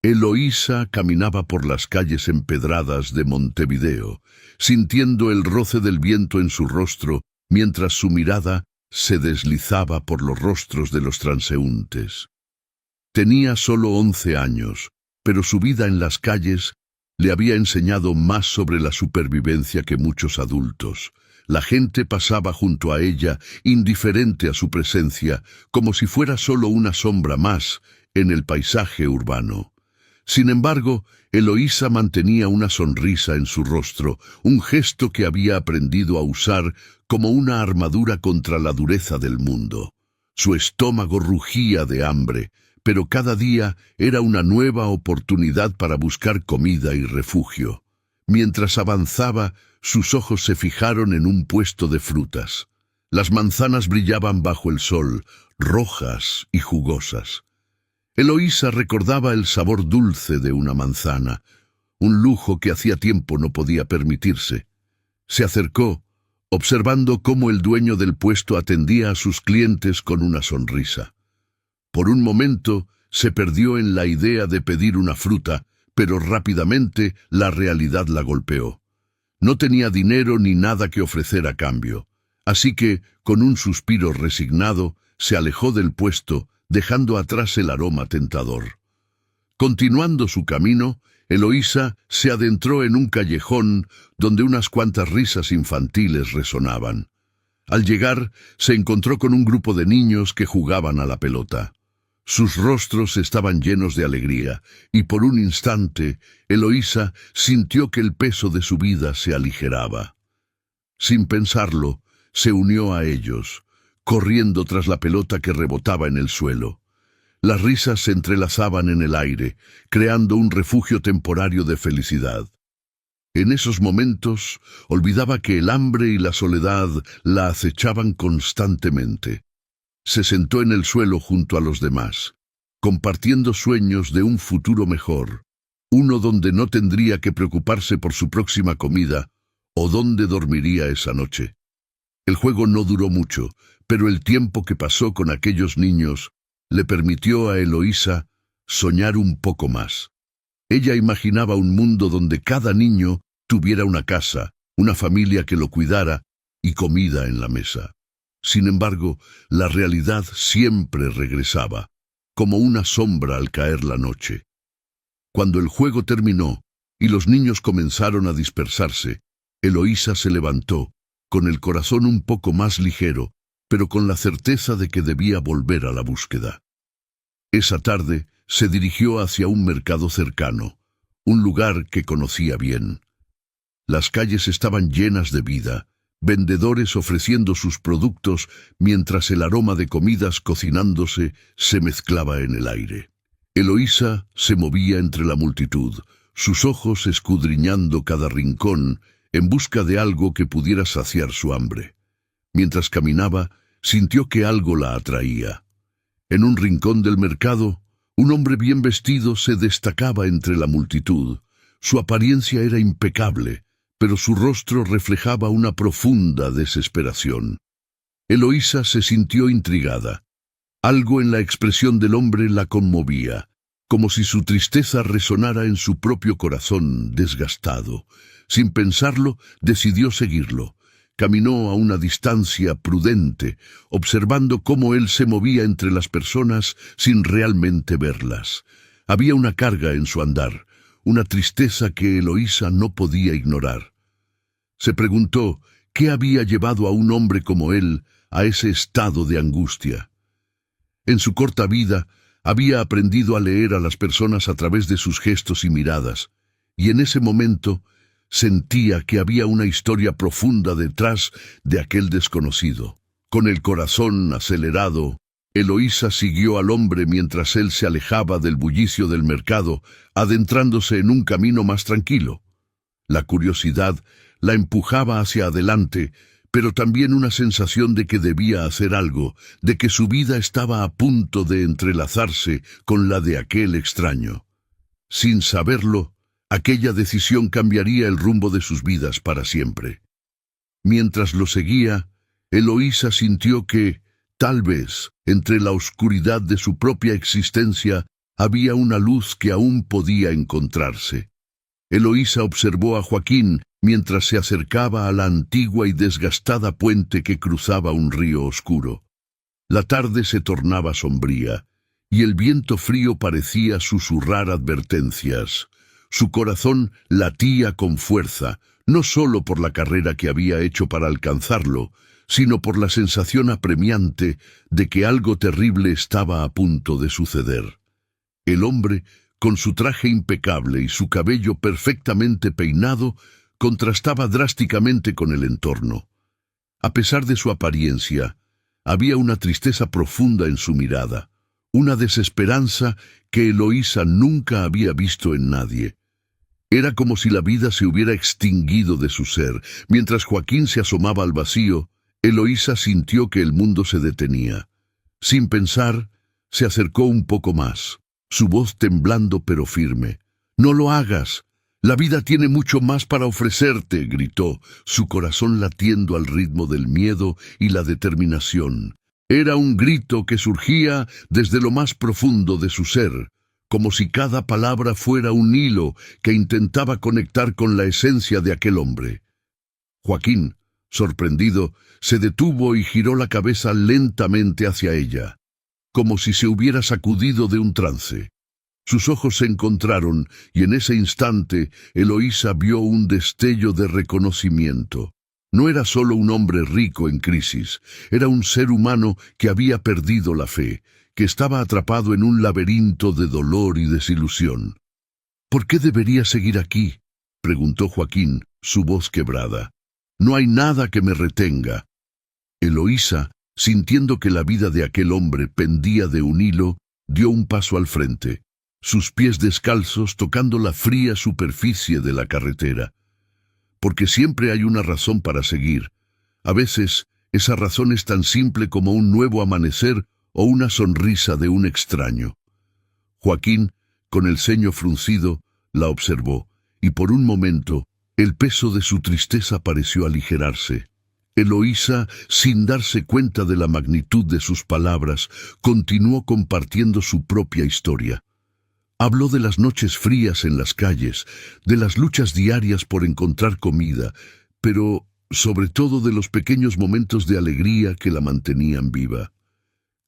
Eloísa caminaba por las calles empedradas de Montevideo, sintiendo el roce del viento en su rostro, mientras su mirada se deslizaba por los rostros de los transeúntes. Tenía solo 11 años, pero su vida en las calles le había enseñado más sobre la supervivencia que muchos adultos. La gente pasaba junto a ella, indiferente a su presencia, como si fuera solo una sombra más en el paisaje urbano. Sin embargo, Eloísa mantenía una sonrisa en su rostro, un gesto que había aprendido a usar como una armadura contra la dureza del mundo. Su estómago rugía de hambre, pero cada día era una nueva oportunidad para buscar comida y refugio. Mientras avanzaba, sus ojos se fijaron en un puesto de frutas. Las manzanas brillaban bajo el sol, rojas y jugosas. Eloísa recordaba el sabor dulce de una manzana, un lujo que hacía tiempo no podía permitirse. Se acercó, observando cómo el dueño del puesto atendía a sus clientes con una sonrisa. Por un momento se perdió en la idea de pedir una fruta, pero rápidamente la realidad la golpeó. No tenía dinero ni nada que ofrecer a cambio, así que, con un suspiro resignado, se alejó del puesto, dejando atrás el aroma tentador. Continuando su camino, Eloísa se adentró en un callejón donde unas cuantas risas infantiles resonaban. Al llegar, se encontró con un grupo de niños que jugaban a la pelota. Sus rostros estaban llenos de alegría, y por un instante, Eloísa sintió que el peso de su vida se aligeraba. Sin pensarlo, se unió a ellos, corriendo tras la pelota que rebotaba en el suelo. Las risas se entrelazaban en el aire, creando un refugio temporario de felicidad. En esos momentos, olvidaba que el hambre y la soledad la acechaban constantemente. Se sentó en el suelo junto a los demás, compartiendo sueños de un futuro mejor, uno donde no tendría que preocuparse por su próxima comida o dónde dormiría esa noche. El juego no duró mucho, pero el tiempo que pasó con aquellos niños le permitió a Eloísa soñar un poco más. Ella imaginaba un mundo donde cada niño tuviera una casa, una familia que lo cuidara y comida en la mesa. Sin embargo, la realidad siempre regresaba, como una sombra al caer la noche. Cuando el juego terminó y los niños comenzaron a dispersarse, Eloísa se levantó, con el corazón un poco más ligero, pero con la certeza de que debía volver a la búsqueda. Esa tarde se dirigió hacia un mercado cercano, un lugar que conocía bien. Las calles estaban llenas de vida, vendedores ofreciendo sus productos mientras el aroma de comidas cocinándose se mezclaba en el aire. Eloísa se movía entre la multitud, sus ojos escudriñando cada rincón en busca de algo que pudiera saciar su hambre. Mientras caminaba, sintió que algo la atraía. En un rincón del mercado, un hombre bien vestido se destacaba entre la multitud. Su apariencia era impecable, pero su rostro reflejaba una profunda desesperación. Eloísa se sintió intrigada. Algo en la expresión del hombre la conmovía, como si su tristeza resonara en su propio corazón desgastado. Sin pensarlo, decidió seguirlo. Caminó a una distancia prudente, observando cómo él se movía entre las personas sin realmente verlas. Había una carga en su andar, una tristeza que Eloísa no podía ignorar. Se preguntó qué había llevado a un hombre como él a ese estado de angustia. En su corta vida, había aprendido a leer a las personas a través de sus gestos y miradas, y en ese momento sentía que había una historia profunda detrás de aquel desconocido. Con el corazón acelerado, Eloísa siguió al hombre mientras él se alejaba del bullicio del mercado, adentrándose en un camino más tranquilo. La curiosidad la empujaba hacia adelante, pero también una sensación de que debía hacer algo, de que su vida estaba a punto de entrelazarse con la de aquel extraño. Sin saberlo, aquella decisión cambiaría el rumbo de sus vidas para siempre. Mientras lo seguía, Eloísa sintió que, tal vez, entre la oscuridad de su propia existencia, había una luz que aún podía encontrarse. Eloísa observó a Joaquín mientras se acercaba a la antigua y desgastada puente que cruzaba un río oscuro. La tarde se tornaba sombría, y el viento frío parecía susurrar advertencias. Su corazón latía con fuerza, no solo por la carrera que había hecho para alcanzarlo, sino por la sensación apremiante de que algo terrible estaba a punto de suceder. El hombre, con su traje impecable y su cabello perfectamente peinado, contrastaba drásticamente con el entorno. A pesar de su apariencia, había una tristeza profunda en su mirada, una desesperanza que Eloísa nunca había visto en nadie. Era como si la vida se hubiera extinguido de su ser. Mientras Joaquín se asomaba al vacío, Eloísa sintió que el mundo se detenía. Sin pensar, se acercó un poco más, su voz temblando pero firme. «No lo hagas. La vida tiene mucho más para ofrecerte», gritó, su corazón latiendo al ritmo del miedo y la determinación. Era un grito que surgía desde lo más profundo de su ser, como si cada palabra fuera un hilo que intentaba conectar con la esencia de aquel hombre. Joaquín, sorprendido, se detuvo y giró la cabeza lentamente hacia ella, como si se hubiera sacudido de un trance. Sus ojos se encontraron y en ese instante Eloísa vio un destello de reconocimiento. No era solo un hombre rico en crisis, era un ser humano que había perdido la fe, que estaba atrapado en un laberinto de dolor y desilusión. «¿Por qué debería seguir aquí?», preguntó Joaquín, su voz quebrada. «No hay nada que me retenga». Eloísa, sintiendo que la vida de aquel hombre pendía de un hilo, dio un paso al frente, sus pies descalzos tocando la fría superficie de la carretera. Porque siempre hay una razón para seguir. A veces, esa razón es tan simple como un nuevo amanecer o una sonrisa de un extraño. Joaquín, con el ceño fruncido, la observó, y por un momento, el peso de su tristeza pareció aligerarse. Eloísa, sin darse cuenta de la magnitud de sus palabras, continuó compartiendo su propia historia. Habló de las noches frías en las calles, de las luchas diarias por encontrar comida, pero sobre todo de los pequeños momentos de alegría que la mantenían viva.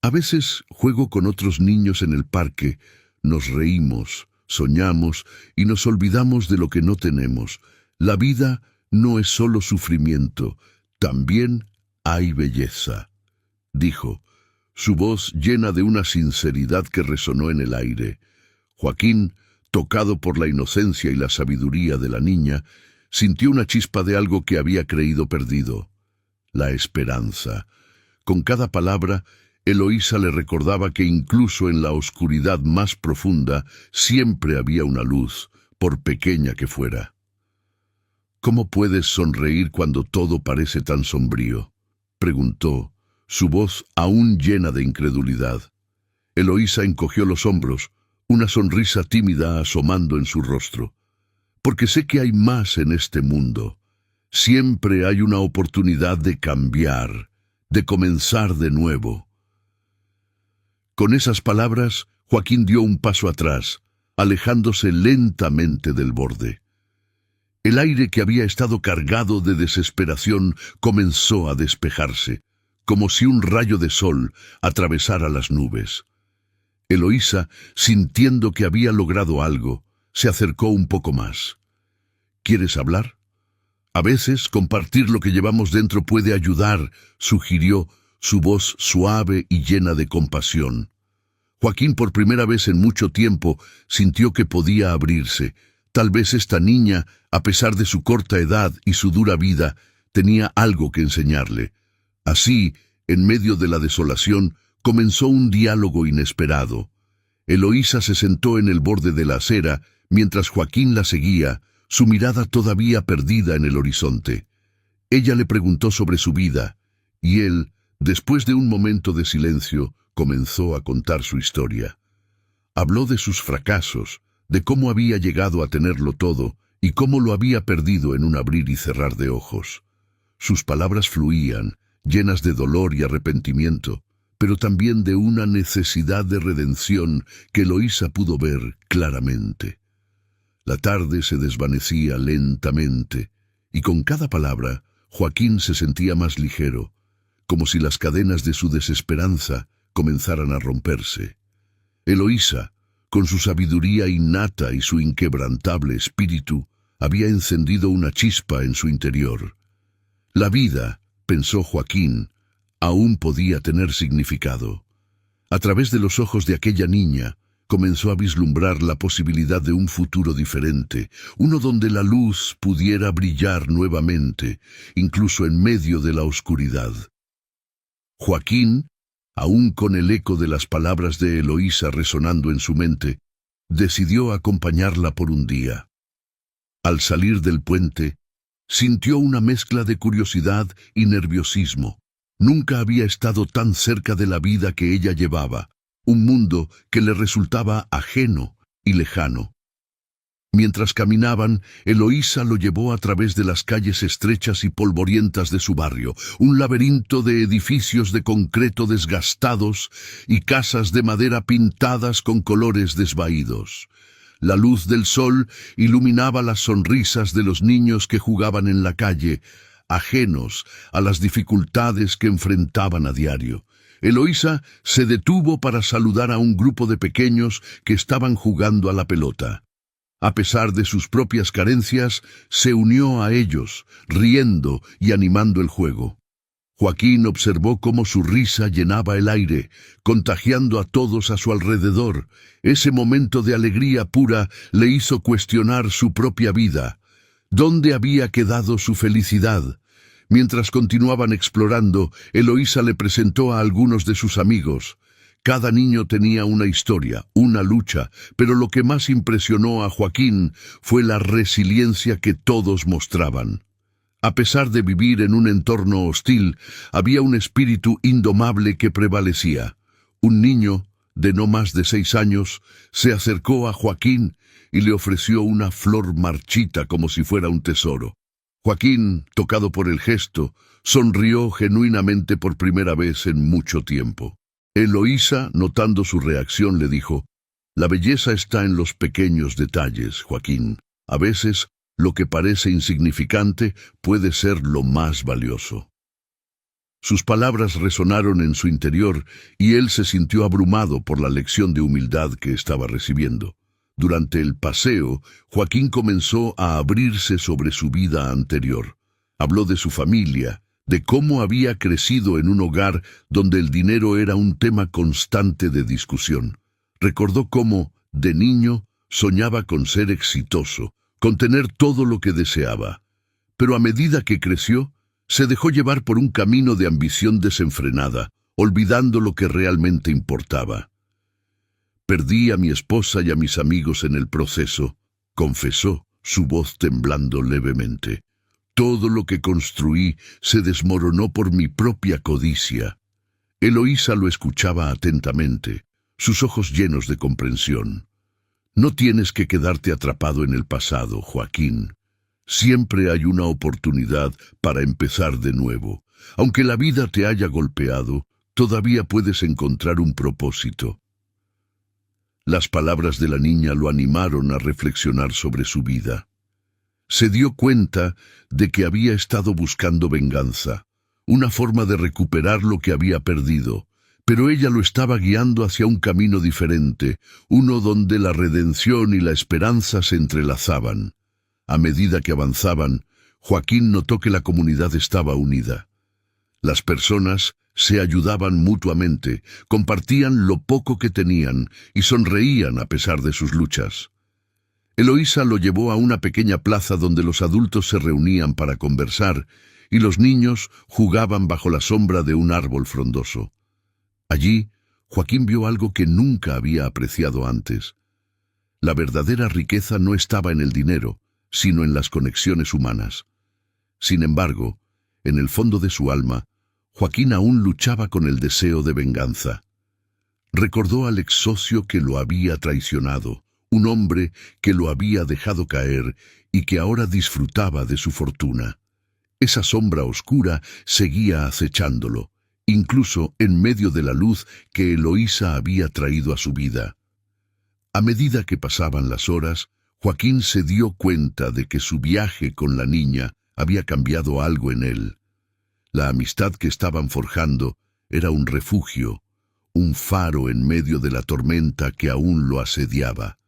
«A veces juego con otros niños en el parque, nos reímos, soñamos y nos olvidamos de lo que no tenemos. La vida no es solo sufrimiento, también hay belleza», dijo, su voz llena de una sinceridad que resonó en el aire. Joaquín, tocado por la inocencia y la sabiduría de la niña, sintió una chispa de algo que había creído perdido: la esperanza. Con cada palabra, Eloísa le recordaba que incluso en la oscuridad más profunda siempre había una luz, por pequeña que fuera. «¿Cómo puedes sonreír cuando todo parece tan sombrío?», preguntó, su voz aún llena de incredulidad. Eloísa encogió los hombros, una sonrisa tímida asomando en su rostro. «Porque sé que hay más en este mundo. Siempre hay una oportunidad de cambiar, de comenzar de nuevo». Con esas palabras, Joaquín dio un paso atrás, alejándose lentamente del borde. El aire que había estado cargado de desesperación comenzó a despejarse, como si un rayo de sol atravesara las nubes. Eloísa, sintiendo que había logrado algo, se acercó un poco más. «¿Quieres hablar? A veces compartir lo que llevamos dentro puede ayudar», sugirió, su voz suave y llena de compasión. Joaquín, por primera vez en mucho tiempo, sintió que podía abrirse. Tal vez esta niña, a pesar de su corta edad y su dura vida, tenía algo que enseñarle. Así, en medio de la desolación, comenzó un diálogo inesperado. Eloísa se sentó en el borde de la acera, mientras Joaquín la seguía, su mirada todavía perdida en el horizonte. Ella le preguntó sobre su vida, y él, después de un momento de silencio, comenzó a contar su historia. Habló de sus fracasos, de cómo había llegado a tenerlo todo y cómo lo había perdido en un abrir y cerrar de ojos. Sus palabras fluían, llenas de dolor y arrepentimiento, pero también de una necesidad de redención que Eloísa pudo ver claramente. La tarde se desvanecía lentamente, y con cada palabra Joaquín se sentía más ligero, como si las cadenas de su desesperanza comenzaran a romperse. Eloísa, con su sabiduría innata y su inquebrantable espíritu, había encendido una chispa en su interior. La vida, pensó Joaquín, aún podía tener significado. A través de los ojos de aquella niña, comenzó a vislumbrar la posibilidad de un futuro diferente, uno donde la luz pudiera brillar nuevamente, incluso en medio de la oscuridad. Joaquín, aún con el eco de las palabras de Eloísa resonando en su mente, decidió acompañarla por un día. Al salir del puente, sintió una mezcla de curiosidad y nerviosismo. Nunca había estado tan cerca de la vida que ella llevaba, un mundo que le resultaba ajeno y lejano. Mientras caminaban, Eloísa lo llevó a través de las calles estrechas y polvorientas de su barrio, un laberinto de edificios de concreto desgastados y casas de madera pintadas con colores desvaídos. La luz del sol iluminaba las sonrisas de los niños que jugaban en la calle, ajenos a las dificultades que enfrentaban a diario. Eloísa se detuvo para saludar a un grupo de pequeños que estaban jugando a la pelota. A pesar de sus propias carencias, se unió a ellos, riendo y animando el juego. Joaquín observó cómo su risa llenaba el aire, contagiando a todos a su alrededor. Ese momento de alegría pura le hizo cuestionar su propia vida. ¿Dónde había quedado su felicidad? Mientras continuaban explorando, Eloísa le presentó a algunos de sus amigos. Cada niño tenía una historia, una lucha, pero lo que más impresionó a Joaquín fue la resiliencia que todos mostraban. A pesar de vivir en un entorno hostil, había un espíritu indomable que prevalecía. Un niño, de no más de 6 años, se acercó a Joaquín y le ofreció una flor marchita como si fuera un tesoro. Joaquín, tocado por el gesto, sonrió genuinamente por primera vez en mucho tiempo. Eloísa, notando su reacción, le dijo: «La belleza está en los pequeños detalles, Joaquín. A veces, lo que parece insignificante puede ser lo más valioso». Sus palabras resonaron en su interior y él se sintió abrumado por la lección de humildad que estaba recibiendo. Durante el paseo, Joaquín comenzó a abrirse sobre su vida anterior. Habló de su familia, de cómo había crecido en un hogar donde el dinero era un tema constante de discusión. Recordó cómo, de niño, soñaba con ser exitoso, con tener todo lo que deseaba. Pero a medida que creció, se dejó llevar por un camino de ambición desenfrenada, olvidando lo que realmente importaba. «Perdí a mi esposa y a mis amigos en el proceso», confesó, su voz temblando levemente. «Todo lo que construí se desmoronó por mi propia codicia». Eloísa lo escuchaba atentamente, sus ojos llenos de comprensión. «No tienes que quedarte atrapado en el pasado, Joaquín. Siempre hay una oportunidad para empezar de nuevo. Aunque la vida te haya golpeado, todavía puedes encontrar un propósito». Las palabras de la niña lo animaron a reflexionar sobre su vida. Se dio cuenta de que había estado buscando venganza, una forma de recuperar lo que había perdido, pero ella lo estaba guiando hacia un camino diferente, uno donde la redención y la esperanza se entrelazaban. A medida que avanzaban, Joaquín notó que la comunidad estaba unida. Las personas se ayudaban mutuamente, compartían lo poco que tenían y sonreían a pesar de sus luchas. Eloísa lo llevó a una pequeña plaza donde los adultos se reunían para conversar y los niños jugaban bajo la sombra de un árbol frondoso. Allí, Joaquín vio algo que nunca había apreciado antes. La verdadera riqueza no estaba en el dinero, sino en las conexiones humanas. Sin embargo, en el fondo de su alma, Joaquín aún luchaba con el deseo de venganza. Recordó al ex socio que lo había traicionado, un hombre que lo había dejado caer y que ahora disfrutaba de su fortuna. Esa sombra oscura seguía acechándolo, incluso en medio de la luz que Eloísa había traído a su vida. A medida que pasaban las horas, Joaquín se dio cuenta de que su viaje con la niña había cambiado algo en él. La amistad que estaban forjando era un refugio, un faro en medio de la tormenta que aún lo asediaba.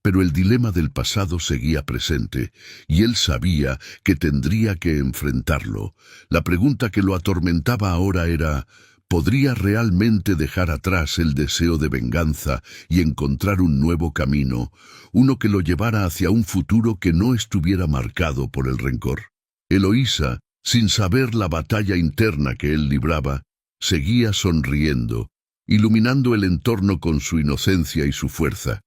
Pero el dilema del pasado seguía presente, y él sabía que tendría que enfrentarlo. La pregunta que lo atormentaba ahora era: ¿podría realmente dejar atrás el deseo de venganza y encontrar un nuevo camino, uno que lo llevara hacia un futuro que no estuviera marcado por el rencor? Eloísa, sin saber la batalla interna que él libraba, seguía sonriendo, iluminando el entorno con su inocencia y su fuerza.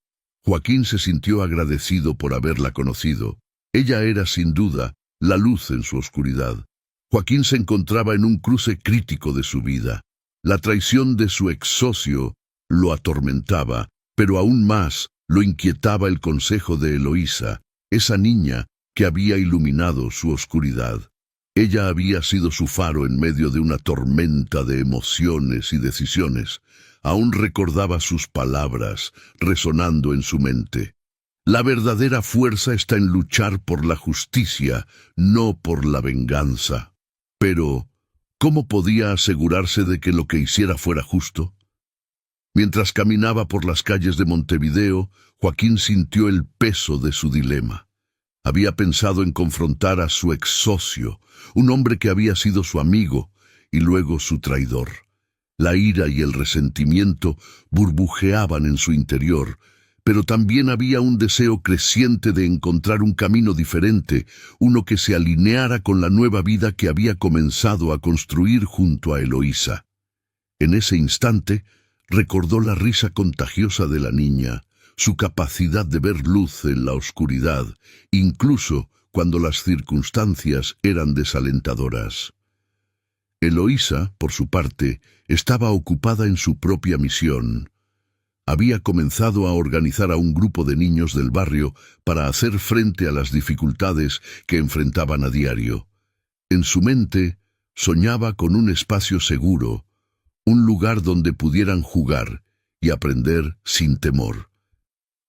Joaquín se sintió agradecido por haberla conocido. Ella era, sin duda, la luz en su oscuridad. Joaquín se encontraba en un cruce crítico de su vida. La traición de su ex socio lo atormentaba, pero aún más lo inquietaba el consejo de Eloísa, esa niña que había iluminado su oscuridad. Ella había sido su faro en medio de una tormenta de emociones y decisiones. Aún recordaba sus palabras, resonando en su mente. La verdadera fuerza está en luchar por la justicia, no por la venganza. Pero, ¿cómo podía asegurarse de que lo que hiciera fuera justo? Mientras caminaba por las calles de Montevideo, Joaquín sintió el peso de su dilema. Había pensado en confrontar a su ex socio, un hombre que había sido su amigo y luego su traidor. La ira y el resentimiento burbujeaban en su interior, pero también había un deseo creciente de encontrar un camino diferente, uno que se alineara con la nueva vida que había comenzado a construir junto a Eloísa. En ese instante, recordó la risa contagiosa de la niña, su capacidad de ver luz en la oscuridad, incluso cuando las circunstancias eran desalentadoras. Eloísa, por su parte, estaba ocupada en su propia misión. Había comenzado a organizar a un grupo de niños del barrio para hacer frente a las dificultades que enfrentaban a diario. En su mente, soñaba con un espacio seguro, un lugar donde pudieran jugar y aprender sin temor.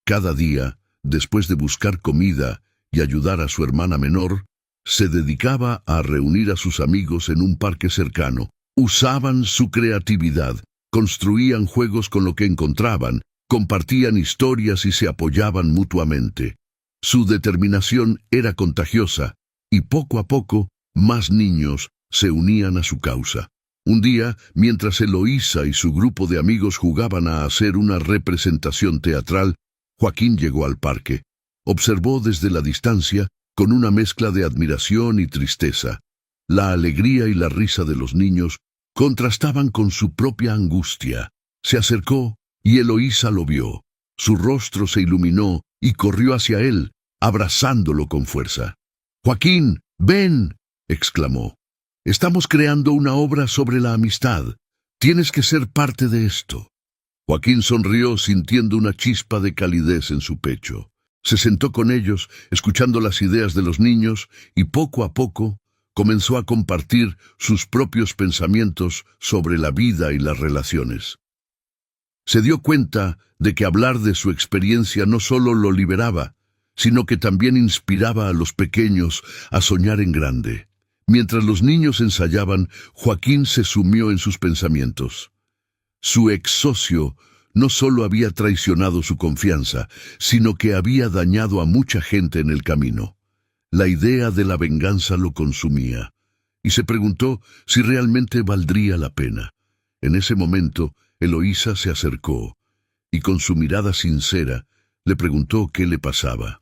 Cada día, después de buscar comida y ayudar a su hermana menor, se dedicaba a reunir a sus amigos en un parque cercano. Usaban su creatividad, construían juegos con lo que encontraban, compartían historias y se apoyaban mutuamente. Su determinación era contagiosa, y poco a poco, más niños se unían a su causa. Un día, mientras Eloísa y su grupo de amigos jugaban a hacer una representación teatral, Joaquín llegó al parque. Observó desde la distancia, con una mezcla de admiración y tristeza. La alegría y la risa de los niños contrastaban con su propia angustia. Se acercó y Eloísa lo vio. Su rostro se iluminó y corrió hacia él, abrazándolo con fuerza. «Joaquín, ven», exclamó. «Estamos creando una obra sobre la amistad. Tienes que ser parte de esto». Joaquín sonrió sintiendo una chispa de calidez en su pecho. Se sentó con ellos, escuchando las ideas de los niños, y poco a poco comenzó a compartir sus propios pensamientos sobre la vida y las relaciones. Se dio cuenta de que hablar de su experiencia no solo lo liberaba, sino que también inspiraba a los pequeños a soñar en grande. Mientras los niños ensayaban, Joaquín se sumió en sus pensamientos. Su ex socio no solo había traicionado su confianza, sino que había dañado a mucha gente en el camino. La idea de la venganza lo consumía, y se preguntó si realmente valdría la pena. En ese momento, Eloísa se acercó, y con su mirada sincera, le preguntó qué le pasaba.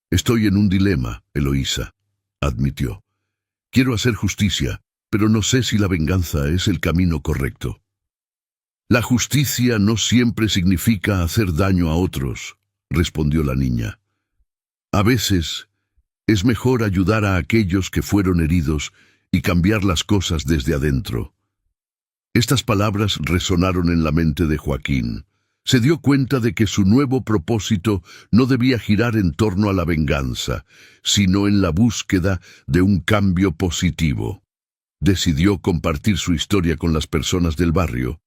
«Estoy en un dilema, Eloísa», admitió. «Quiero hacer justicia, pero no sé si la venganza es el camino correcto». «La justicia no siempre significa hacer daño a otros», respondió la niña. «A veces es mejor ayudar a aquellos que fueron heridos y cambiar las cosas desde adentro». Estas palabras resonaron en la mente de Joaquín. Se dio cuenta de que su nuevo propósito no debía girar en torno a la venganza, sino en la búsqueda de un cambio positivo. Decidió compartir su historia con las personas del barrio,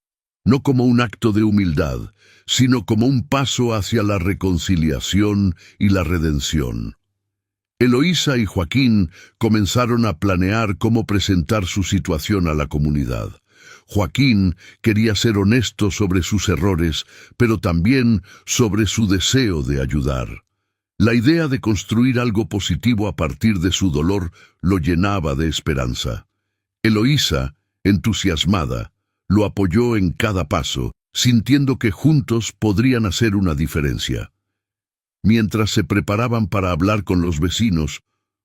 no como un acto de humildad, sino como un paso hacia la reconciliación y la redención. Eloísa y Joaquín comenzaron a planear cómo presentar su situación a la comunidad. Joaquín quería ser honesto sobre sus errores, pero también sobre su deseo de ayudar. La idea de construir algo positivo a partir de su dolor lo llenaba de esperanza. Eloísa, entusiasmada, lo apoyó en cada paso, sintiendo que juntos podrían hacer una diferencia. Mientras se preparaban para hablar con los vecinos,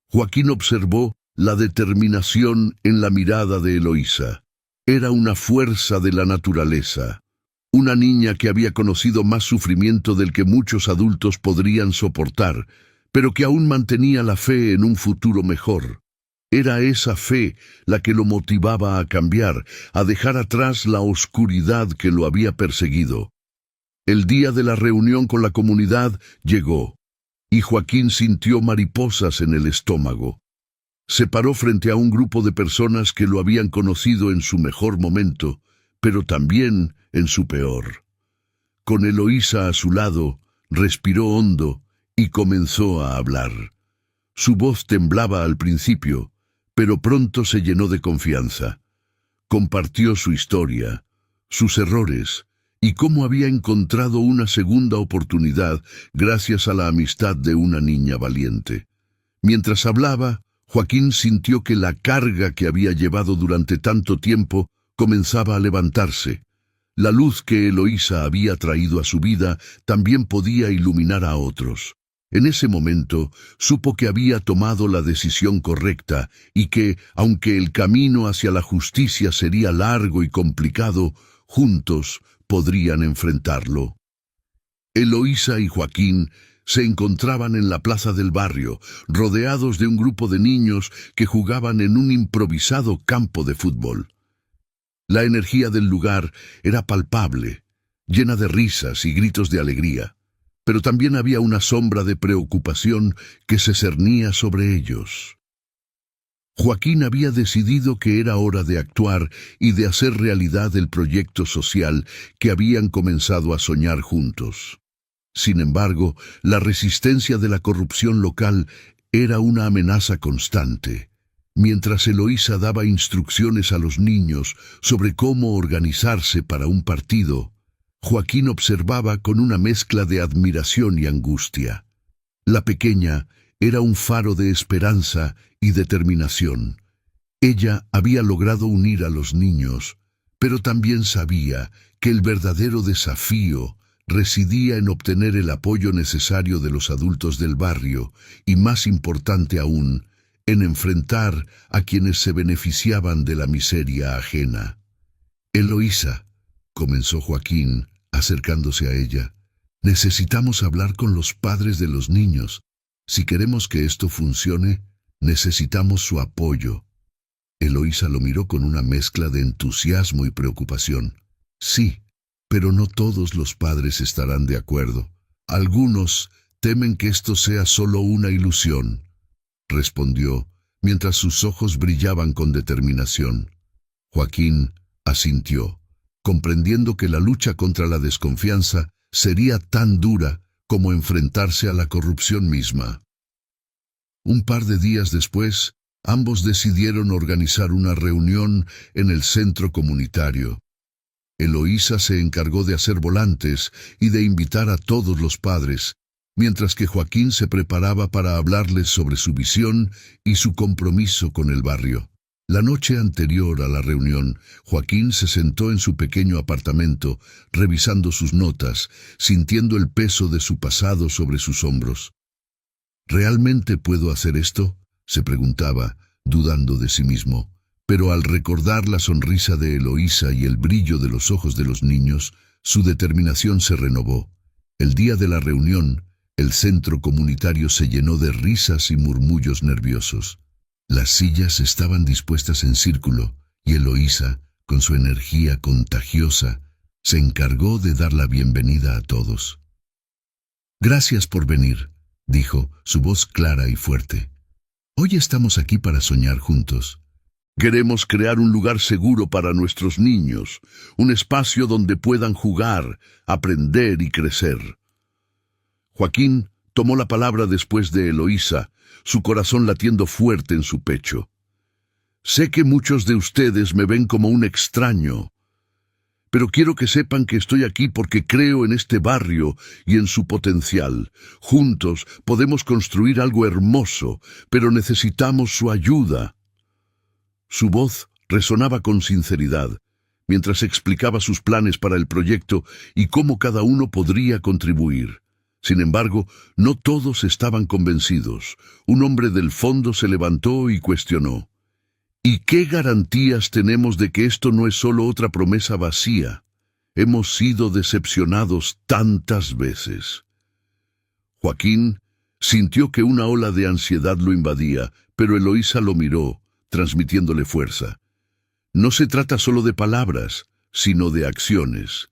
Joaquín observó la determinación en la mirada de Eloísa. Era una fuerza de la naturaleza, una niña que había conocido más sufrimiento del que muchos adultos podrían soportar, pero que aún mantenía la fe en un futuro mejor. Era esa fe la que lo motivaba a cambiar, a dejar atrás la oscuridad que lo había perseguido. El día de la reunión con la comunidad llegó, y Joaquín sintió mariposas en el estómago. Se paró frente a un grupo de personas que lo habían conocido en su mejor momento, pero también en su peor. Con Eloísa a su lado, respiró hondo y comenzó a hablar. Su voz temblaba al principio, pero pronto se llenó de confianza. Compartió su historia, sus errores, y cómo había encontrado una segunda oportunidad gracias a la amistad de una niña valiente. Mientras hablaba, Joaquín sintió que la carga que había llevado durante tanto tiempo comenzaba a levantarse. La luz que Eloísa había traído a su vida también podía iluminar a otros. En ese momento supo que había tomado la decisión correcta y que, aunque el camino hacia la justicia sería largo y complicado, juntos podrían enfrentarlo. Eloísa y Joaquín se encontraban en la plaza del barrio, rodeados de un grupo de niños que jugaban en un improvisado campo de fútbol. La energía del lugar era palpable, llena de risas y gritos de alegría, pero también había una sombra de preocupación que se cernía sobre ellos. Joaquín había decidido que era hora de actuar y de hacer realidad el proyecto social que habían comenzado a soñar juntos. Sin embargo, la resistencia de la corrupción local era una amenaza constante. Mientras Eloísa daba instrucciones a los niños sobre cómo organizarse para un partido, Joaquín observaba con una mezcla de admiración y angustia. La pequeña era un faro de esperanza y determinación. Ella había logrado unir a los niños, pero también sabía que el verdadero desafío residía en obtener el apoyo necesario de los adultos del barrio y, más importante aún, en enfrentar a quienes se beneficiaban de la miseria ajena. Eloísa, comenzó Joaquín, acercándose a ella, necesitamos hablar con los padres de los niños. Si queremos que esto funcione, necesitamos su apoyo. Eloísa lo miró con una mezcla de entusiasmo y preocupación. Sí, pero no todos los padres estarán de acuerdo. Algunos temen que esto sea solo una ilusión, respondió, mientras sus ojos brillaban con determinación. Joaquín asintió, comprendiendo que la lucha contra la desconfianza sería tan dura como enfrentarse a la corrupción misma. Un par de días después, ambos decidieron organizar una reunión en el centro comunitario. Eloísa se encargó de hacer volantes y de invitar a todos los padres, mientras que Joaquín se preparaba para hablarles sobre su visión y su compromiso con el barrio. La noche anterior a la reunión, Joaquín se sentó en su pequeño apartamento, revisando sus notas, sintiendo el peso de su pasado sobre sus hombros. ¿Realmente puedo hacer esto?, se preguntaba, dudando de sí mismo. Pero al recordar la sonrisa de Eloísa y el brillo de los ojos de los niños, su determinación se renovó. El día de la reunión, el centro comunitario se llenó de risas y murmullos nerviosos. Las sillas estaban dispuestas en círculo, y Eloísa, con su energía contagiosa, se encargó de dar la bienvenida a todos. «Gracias por venir», dijo, su voz clara y fuerte. «Hoy estamos aquí para soñar juntos. Queremos crear un lugar seguro para nuestros niños, un espacio donde puedan jugar, aprender y crecer. Joaquín tomó la palabra después de Eloísa, su corazón latiendo fuerte en su pecho. Sé que muchos de ustedes me ven como un extraño, pero quiero que sepan que estoy aquí porque creo en este barrio y en su potencial. Juntos podemos construir algo hermoso, pero necesitamos su ayuda. Su voz resonaba con sinceridad, mientras explicaba sus planes para el proyecto y cómo cada uno podría contribuir. Sin embargo, no todos estaban convencidos. Un hombre del fondo se levantó y cuestionó. ¿Y qué garantías tenemos de que esto no es solo otra promesa vacía? Hemos sido decepcionados tantas veces. Joaquín sintió que una ola de ansiedad lo invadía, pero Eloísa lo miró, transmitiéndole fuerza. No se trata solo de palabras, sino de acciones.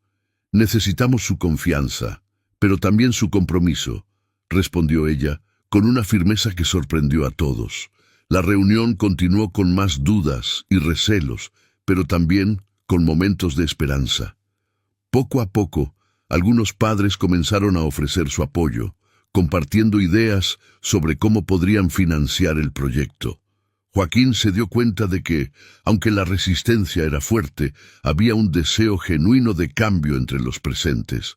Necesitamos su confianza, pero también su compromiso, respondió ella, con una firmeza que sorprendió a todos. La reunión continuó con más dudas y recelos, pero también con momentos de esperanza. Poco a poco, algunos padres comenzaron a ofrecer su apoyo, compartiendo ideas sobre cómo podrían financiar el proyecto. Joaquín se dio cuenta de que, aunque la resistencia era fuerte, había un deseo genuino de cambio entre los presentes.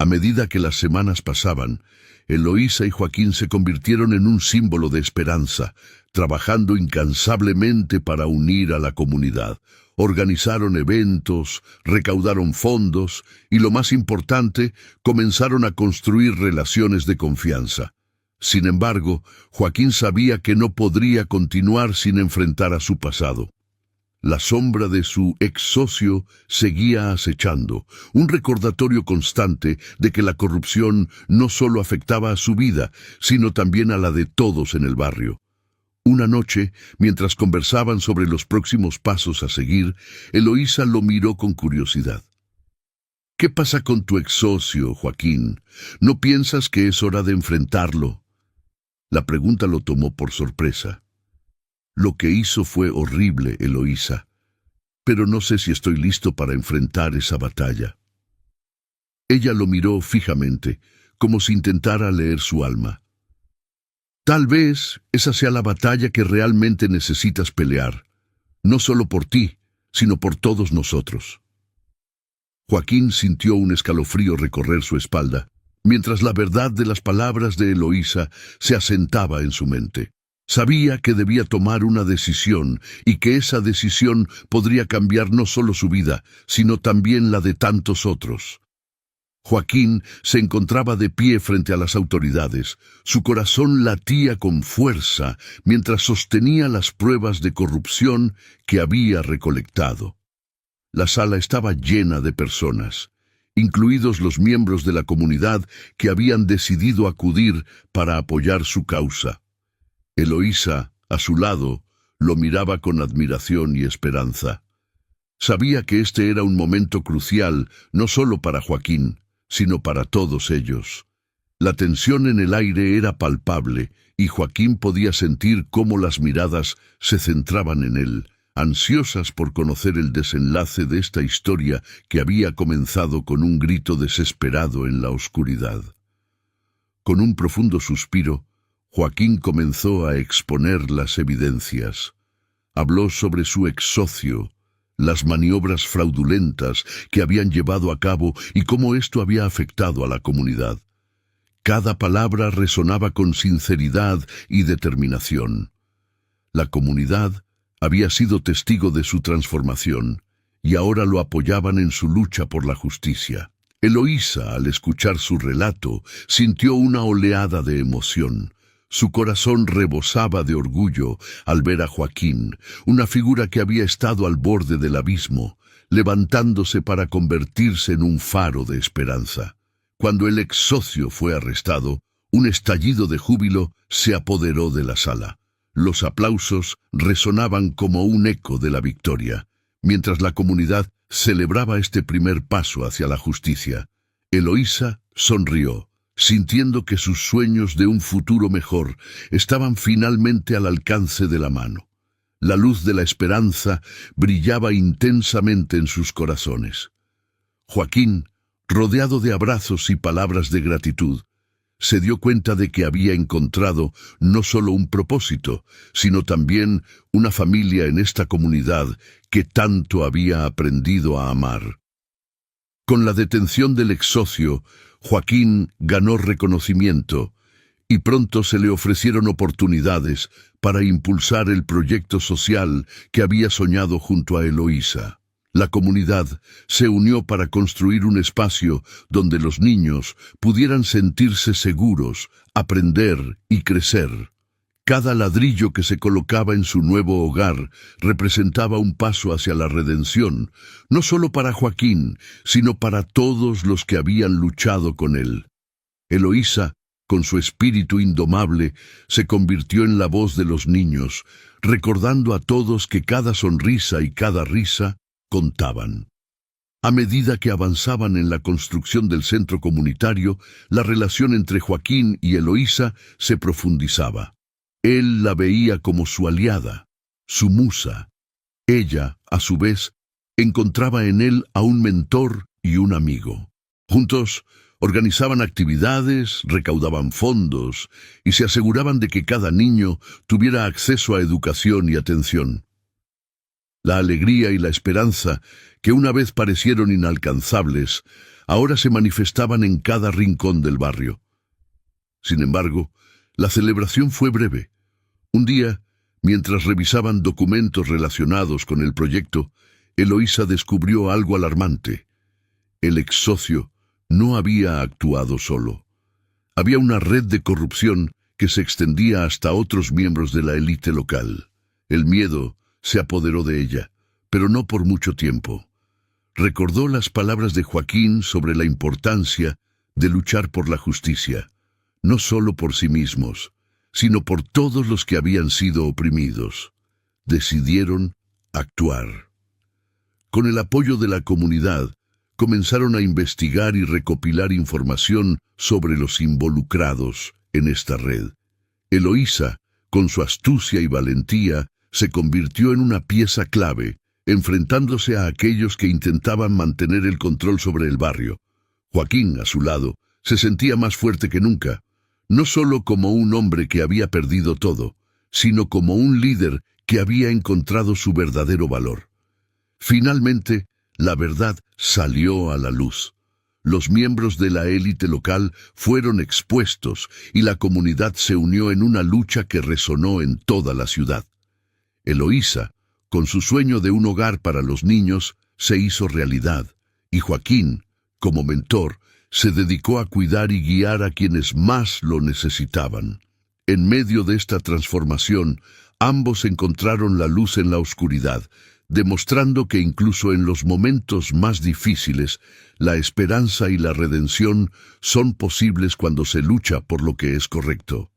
A medida que las semanas pasaban, Eloísa y Joaquín se convirtieron en un símbolo de esperanza, trabajando incansablemente para unir a la comunidad. Organizaron eventos, recaudaron fondos y, lo más importante, comenzaron a construir relaciones de confianza. Sin embargo, Joaquín sabía que no podría continuar sin enfrentar a su pasado. La sombra de su ex socio seguía acechando, un recordatorio constante de que la corrupción no solo afectaba a su vida, sino también a la de todos en el barrio. Una noche, mientras conversaban sobre los próximos pasos a seguir, Eloísa lo miró con curiosidad. ¿Qué pasa con tu ex socio, Joaquín? ¿No piensas que es hora de enfrentarlo? La pregunta lo tomó por sorpresa. Lo que hizo fue horrible, Eloísa, pero no sé si estoy listo para enfrentar esa batalla. Ella lo miró fijamente, como si intentara leer su alma. Tal vez esa sea la batalla que realmente necesitas pelear, no solo por ti, sino por todos nosotros. Joaquín sintió un escalofrío recorrer su espalda, mientras la verdad de las palabras de Eloísa se asentaba en su mente. Sabía que debía tomar una decisión y que esa decisión podría cambiar no solo su vida, sino también la de tantos otros. Joaquín se encontraba de pie frente a las autoridades. Su corazón latía con fuerza mientras sostenía las pruebas de corrupción que había recolectado. La sala estaba llena de personas, incluidos los miembros de la comunidad que habían decidido acudir para apoyar su causa. Eloísa, a su lado, lo miraba con admiración y esperanza. Sabía que este era un momento crucial, no solo para Joaquín, sino para todos ellos. La tensión en el aire era palpable, y Joaquín podía sentir cómo las miradas se centraban en él, ansiosas por conocer el desenlace de esta historia que había comenzado con un grito desesperado en la oscuridad. Con un profundo suspiro, Joaquín comenzó a exponer las evidencias. Habló sobre su ex socio, las maniobras fraudulentas que habían llevado a cabo y cómo esto había afectado a la comunidad. Cada palabra resonaba con sinceridad y determinación. La comunidad había sido testigo de su transformación y ahora lo apoyaban en su lucha por la justicia. Eloísa, al escuchar su relato, sintió una oleada de emoción. Su corazón rebosaba de orgullo al ver a Joaquín, una figura que había estado al borde del abismo, levantándose para convertirse en un faro de esperanza. Cuando el ex socio fue arrestado, un estallido de júbilo se apoderó de la sala. Los aplausos resonaban como un eco de la victoria, mientras la comunidad celebraba este primer paso hacia la justicia. Eloísa sonrió, sintiendo que sus sueños de un futuro mejor estaban finalmente al alcance de la mano. La luz de la esperanza brillaba intensamente en sus corazones. Joaquín, rodeado de abrazos y palabras de gratitud, se dio cuenta de que había encontrado no solo un propósito, sino también una familia en esta comunidad que tanto había aprendido a amar. Con la detención del ex socio, Joaquín ganó reconocimiento y pronto se le ofrecieron oportunidades para impulsar el proyecto social que había soñado junto a Eloísa. La comunidad se unió para construir un espacio donde los niños pudieran sentirse seguros, aprender y crecer. Cada ladrillo que se colocaba en su nuevo hogar representaba un paso hacia la redención, no solo para Joaquín, sino para todos los que habían luchado con él. Eloísa, con su espíritu indomable, se convirtió en la voz de los niños, recordando a todos que cada sonrisa y cada risa contaban. A medida que avanzaban en la construcción del centro comunitario, la relación entre Joaquín y Eloísa se profundizaba. Él la veía como su aliada, su musa. Ella, a su vez, encontraba en él a un mentor y un amigo. Juntos, organizaban actividades, recaudaban fondos y se aseguraban de que cada niño tuviera acceso a educación y atención. La alegría y la esperanza, que una vez parecieron inalcanzables, ahora se manifestaban en cada rincón del barrio. Sin embargo, la celebración fue breve. Un día, mientras revisaban documentos relacionados con el proyecto, Eloísa descubrió algo alarmante. El ex socio no había actuado solo. Había una red de corrupción que se extendía hasta otros miembros de la élite local. El miedo se apoderó de ella, pero no por mucho tiempo. Recordó las palabras de Joaquín sobre la importancia de luchar por la justicia, no solo por sí mismos, sino por todos los que habían sido oprimidos. Decidieron actuar. Con el apoyo de la comunidad, comenzaron a investigar y recopilar información sobre los involucrados en esta red. Eloísa, con su astucia y valentía, se convirtió en una pieza clave, enfrentándose a aquellos que intentaban mantener el control sobre el barrio. Joaquín, a su lado, se sentía más fuerte que nunca, no solo como un hombre que había perdido todo, sino como un líder que había encontrado su verdadero valor. Finalmente, la verdad salió a la luz. Los miembros de la élite local fueron expuestos y la comunidad se unió en una lucha que resonó en toda la ciudad. Eloísa, con su sueño de un hogar para los niños, se hizo realidad, y Joaquín, como mentor, se dedicó a cuidar y guiar a quienes más lo necesitaban. En medio de esta transformación, ambos encontraron la luz en la oscuridad, demostrando que incluso en los momentos más difíciles, la esperanza y la redención son posibles cuando se lucha por lo que es correcto.